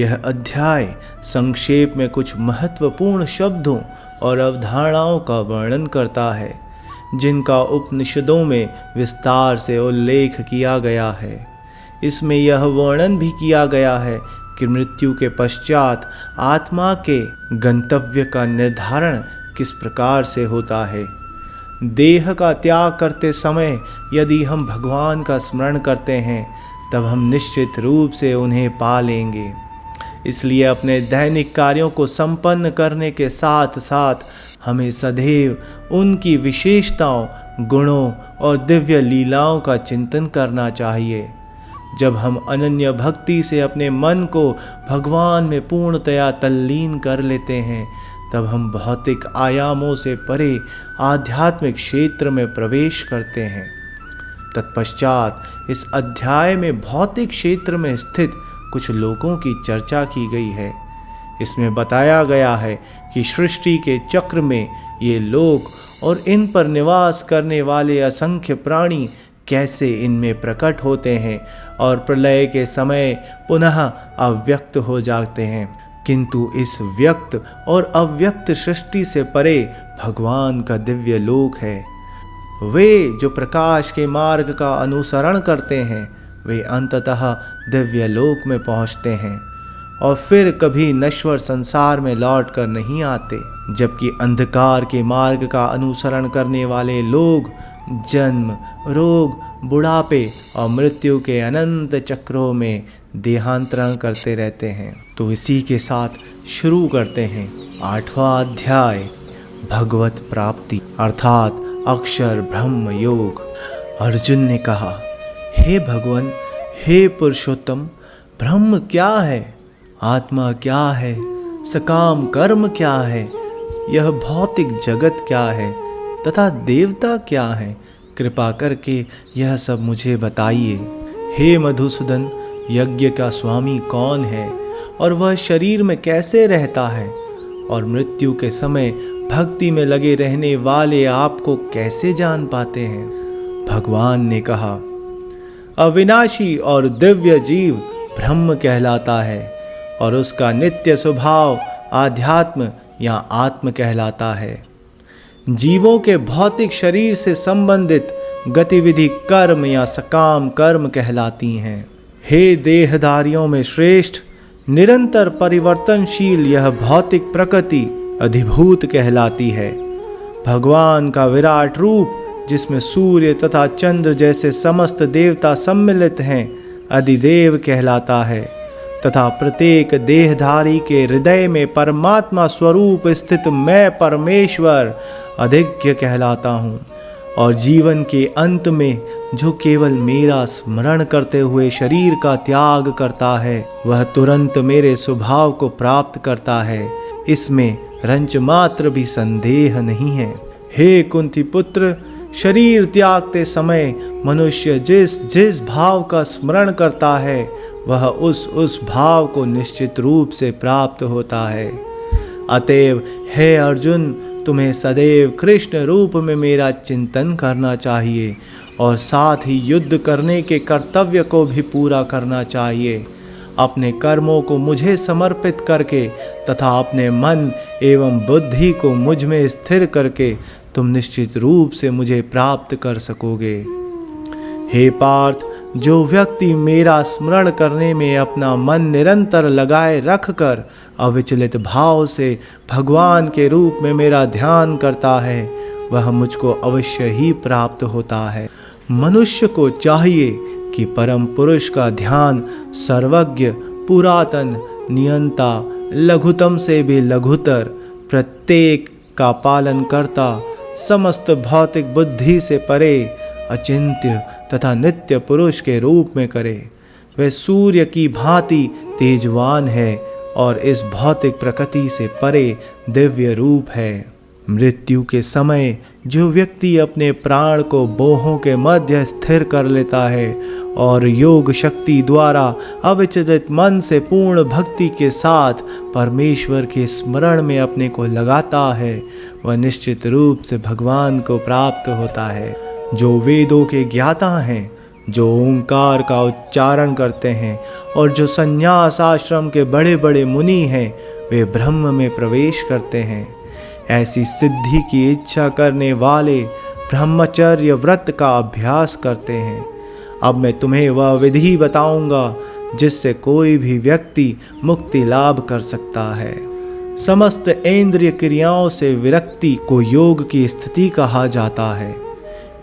यह अध्याय संक्षेप में कुछ महत्वपूर्ण शब्दों और अवधारणाओं का वर्णन करता है जिनका उपनिषदों में विस्तार से उल्लेख किया गया है। इसमें यह वर्णन भी किया गया है कि मृत्यु के पश्चात आत्मा के गंतव्य का निर्धारण किस प्रकार से होता है। देह का त्याग करते समय यदि हम भगवान का स्मरण करते हैं तब हम निश्चित रूप से उन्हें पा लेंगे। इसलिए अपने दैनिक कार्यों को संपन्न करने के साथ साथ हमें सदैव उनकी विशेषताओं, गुणों और दिव्य लीलाओं का चिंतन करना चाहिए। जब हम अनन्य भक्ति से अपने मन को भगवान में पूर्णतया तल्लीन कर लेते हैं तब हम भौतिक आयामों से परे आध्यात्मिक क्षेत्र में प्रवेश करते हैं। तत्पश्चात इस अध्याय में भौतिक क्षेत्र में स्थित कुछ लोगों की चर्चा की गई है। इसमें बताया गया है कि सृष्टि के चक्र में ये लोग और इन पर निवास करने वाले असंख्य प्राणी कैसे इनमें प्रकट होते हैं और प्रलय के समय पुनः अव्यक्त हो जाते हैं। किंतु इस व्यक्त और अव्यक्त सृष्टि से परे भगवान का दिव्य लोक है। वे जो प्रकाश के मार्ग का अनुसरण करते हैं वे अंततः दिव्य लोक में पहुंचते हैं और फिर कभी नश्वर संसार में लौट कर नहीं आते, जबकि अंधकार के मार्ग का अनुसरण करने वाले लोग जन्म, रोग, बुढ़ापे और मृत्यु के अनंत चक्रों में देहांतरण करते रहते हैं। तो इसी के साथ शुरू करते हैं 8वां अध्याय, भगवत प्राप्ति अर्थात अक्षर ब्रह्म योग। अर्जुन ने कहा, हे भगवान, हे पुरुषोत्तम, ब्रह्म क्या है, आत्मा क्या है, सकाम कर्म क्या है, यह भौतिक जगत क्या है तथा देवता क्या है, कृपा करके यह सब मुझे बताइए। हे मधुसूदन, यज्ञ का स्वामी कौन है और वह शरीर में कैसे रहता है और मृत्यु के समय भक्ति में लगे रहने वाले आपको कैसे जान पाते हैं। भगवान ने कहा, अविनाशी और दिव्य जीव ब्रह्म कहलाता है और उसका नित्य स्वभाव आध्यात्म या आत्म कहलाता है। जीवों के भौतिक शरीर से संबंधित गतिविधि कर्म या सकाम कर्म कहलाती हैं। हे देहधारियों में श्रेष्ठ, निरंतर परिवर्तनशील यह भौतिक प्रकृति अधिभूत कहलाती है। भगवान का विराट रूप जिसमें सूर्य तथा चंद्र जैसे समस्त देवता सम्मिलित हैं अधिदेव कहलाता है तथा प्रत्येक देहधारी के हृदय में परमात्मा स्वरूप स्थित मैं परमेश्वर अधिज्ञ कहलाता हूँ। और जीवन के अंत में जो केवल मेरा स्मरण करते हुए शरीर का त्याग करता है वह तुरंत मेरे स्वभाव को प्राप्त करता है, इसमें रंच मात्र भी संदेह नहीं है। हे कुंती पुत्र, शरीर त्यागते समय मनुष्य जिस जिस भाव का स्मरण करता है वह उस भाव को निश्चित रूप से प्राप्त होता है। अतएव हे अर्जुन, तुम्हें सदैव कृष्ण रूप में मेरा चिंतन करना चाहिए और साथ ही युद्ध करने के कर्तव्य को भी पूरा करना चाहिए। अपने कर्मों को मुझे समर्पित करके तथा अपने मन एवं बुद्धि को मुझ में स्थिर करके तुम निश्चित रूप से मुझे प्राप्त कर सकोगे। हे पार्थ, जो व्यक्ति मेरा स्मरण करने में अपना मन निरंतर लगाए रखकर अविचलित भाव से भगवान के रूप में मेरा ध्यान करता है वह मुझको अवश्य ही प्राप्त होता है। मनुष्य को चाहिए कि परम पुरुष का ध्यान सर्वज्ञ, पुरातन, नियंता, लघुतम से भी लघुतर, प्रत्येक का पालन करता, समस्त भौतिक बुद्धि से परे, अचिंत्य तथा नित्य पुरुष के रूप में करे। वह सूर्य की भांति तेजवान है और इस भौतिक प्रकृति से परे दिव्य रूप है। मृत्यु के समय जो व्यक्ति अपने प्राण को बोहों के मध्य स्थिर कर लेता है और योग शक्ति द्वारा अविचलित मन से पूर्ण भक्ति के साथ परमेश्वर के स्मरण में अपने को लगाता है वह निश्चित रूप से भगवान को प्राप्त होता है। जो वेदों के ज्ञाता हैं, जो ओंकार का उच्चारण करते हैं और जो संन्यास आश्रम के बड़े बड़े मुनि हैं वे ब्रह्म में प्रवेश करते हैं। ऐसी सिद्धि की इच्छा करने वाले ब्रह्मचर्य व्रत का अभ्यास करते हैं। अब मैं तुम्हें वह विधि बताऊंगा जिससे कोई भी व्यक्ति मुक्ति लाभ कर सकता है। समस्त इंद्रिय क्रियाओं से विरक्ति को योग की स्थिति कहा जाता है।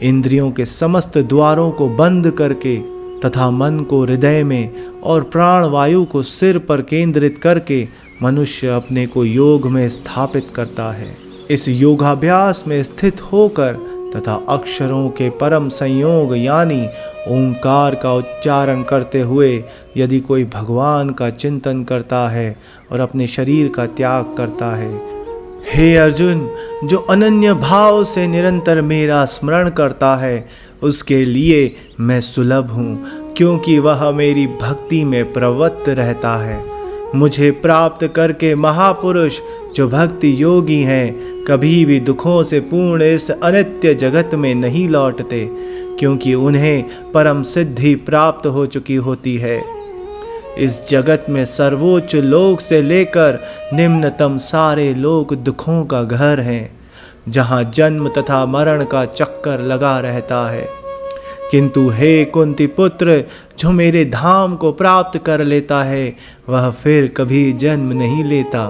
इंद्रियों के समस्त द्वारों को बंद करके तथा मन को हृदय में और प्राण वायु को सिर पर केंद्रित करके मनुष्य अपने को योग में स्थापित करता है। इस योगाभ्यास में स्थित होकर तथा अक्षरों के परम संयोग यानी ओंकार का उच्चारण करते हुए यदि कोई भगवान का चिंतन करता है और अपने शरीर का त्याग करता है, हे अर्जुन, जो अनन्य भाव से निरंतर मेरा स्मरण करता है उसके लिए मैं सुलभ हूँ, क्योंकि वह मेरी भक्ति में प्रवृत्त रहता है। मुझे प्राप्त करके महापुरुष जो भक्ति योगी हैं कभी भी दुखों से पूर्ण इस अनित्य जगत में नहीं लौटते, क्योंकि उन्हें परम सिद्धि प्राप्त हो चुकी होती है। इस जगत में सर्वोच्च लोक से लेकर निम्नतम सारे लोक दुखों का घर हैं, जहाँ जन्म तथा मरण का चक्कर लगा रहता है। किंतु हे कुंती पुत्र, जो मेरे धाम को प्राप्त कर लेता है वह फिर कभी जन्म नहीं लेता।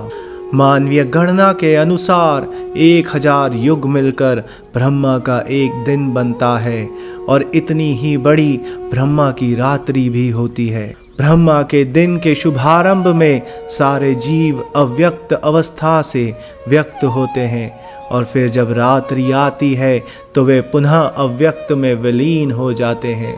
मानवीय गणना के अनुसार 1000 युग मिलकर ब्रह्मा का एक दिन बनता है और इतनी ही बड़ी ब्रह्मा की रात्रि भी होती है। ब्रह्मा के दिन के शुभारंभ में सारे जीव अव्यक्त अवस्था से व्यक्त होते हैं और फिर जब रात्रि आती है तो वे पुनः अव्यक्त में विलीन हो जाते हैं।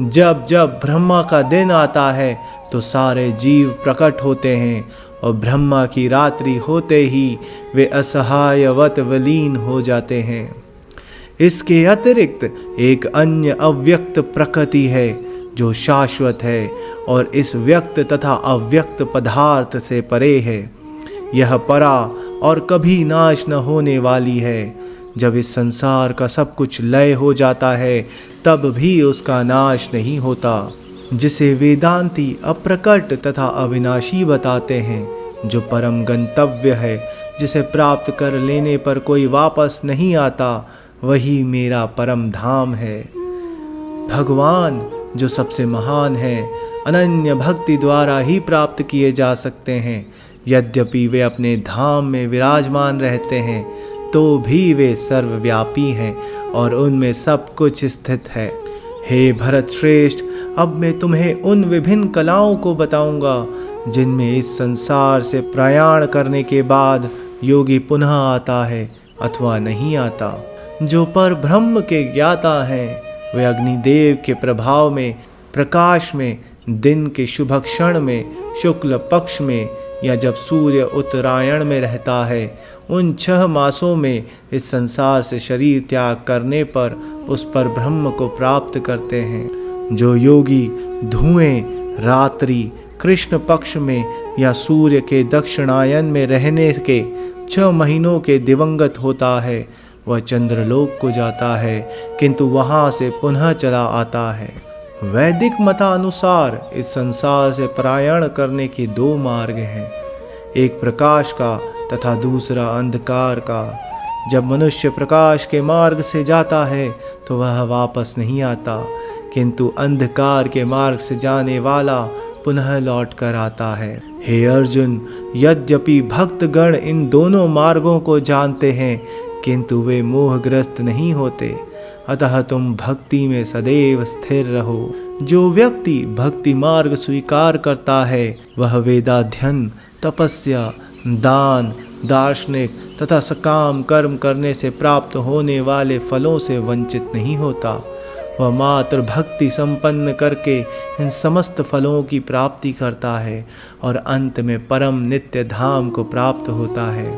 जब जब ब्रह्मा का दिन आता है तो सारे जीव प्रकट होते हैं और ब्रह्मा की रात्रि होते ही वे असहायवत विलीन हो जाते हैं। इसके अतिरिक्त एक अन्य अव्यक्त प्रकृति है जो शाश्वत है और इस व्यक्त तथा अव्यक्त पदार्थ से परे है। यह परा और कभी नाश न होने वाली है। जब इस संसार का सब कुछ लय हो जाता है तब भी उसका नाश नहीं होता, जिसे वेदांती अप्रकट तथा अविनाशी बताते हैं, जो परम गंतव्य है, जिसे प्राप्त कर लेने पर कोई वापस नहीं आता, वही मेरा परम धाम है। भगवान जो सबसे महान है, अनन्य भक्ति द्वारा ही प्राप्त किए जा सकते हैं। यद्यपि वे अपने धाम में विराजमान रहते हैं तो भी वे सर्वव्यापी हैं और उनमें सब कुछ स्थित है। हे भरत श्रेष्ठ, अब मैं तुम्हें उन विभिन्न कलाओं को बताऊंगा जिनमें इस संसार से प्रयाण करने के बाद योगी पुनः आता है अथवा नहीं आता। जो पर ब्रह्म के ज्ञाता हैं वे अग्निदेव के प्रभाव में, प्रकाश में, दिन के शुभ क्षण में, शुक्ल पक्ष में या जब सूर्य उत्तरायण में रहता है, उन 6 मासों में इस संसार से शरीर त्याग करने पर उस पर ब्रह्म को प्राप्त करते हैं। जो योगी धुएं, रात्रि, कृष्ण पक्ष में या सूर्य के दक्षिणायन में रहने के 6 महीनों के दिवंगत होता है वह चंद्रलोक को जाता है, किंतु वहाँ से पुनः चला आता है। वैदिक मतानुसार इस संसार से प्रयाण करने के 2 मार्ग हैं, एक प्रकाश का तथा दूसरा अंधकार का। जब मनुष्य प्रकाश के मार्ग से जाता है तो वह वापस नहीं आता, किंतु अंधकार के मार्ग से जाने वाला पुनः लौट कर आता है। हे अर्जुन, यद्यपि भक्तगण इन दोनों मार्गों को जानते हैं किंतु वे मोहग्रस्त नहीं होते, अतः तुम भक्ति में सदैव स्थिर रहो। जो व्यक्ति भक्ति मार्ग स्वीकार करता है वह वेदाध्ययन, तपस्या, दान, दार्शनिक तथा सकाम कर्म करने से प्राप्त होने वाले फलों से वंचित नहीं होता। वह मात्र भक्ति संपन्न करके इन समस्त फलों की प्राप्ति करता है और अंत में परम नित्य धाम को प्राप्त होता है।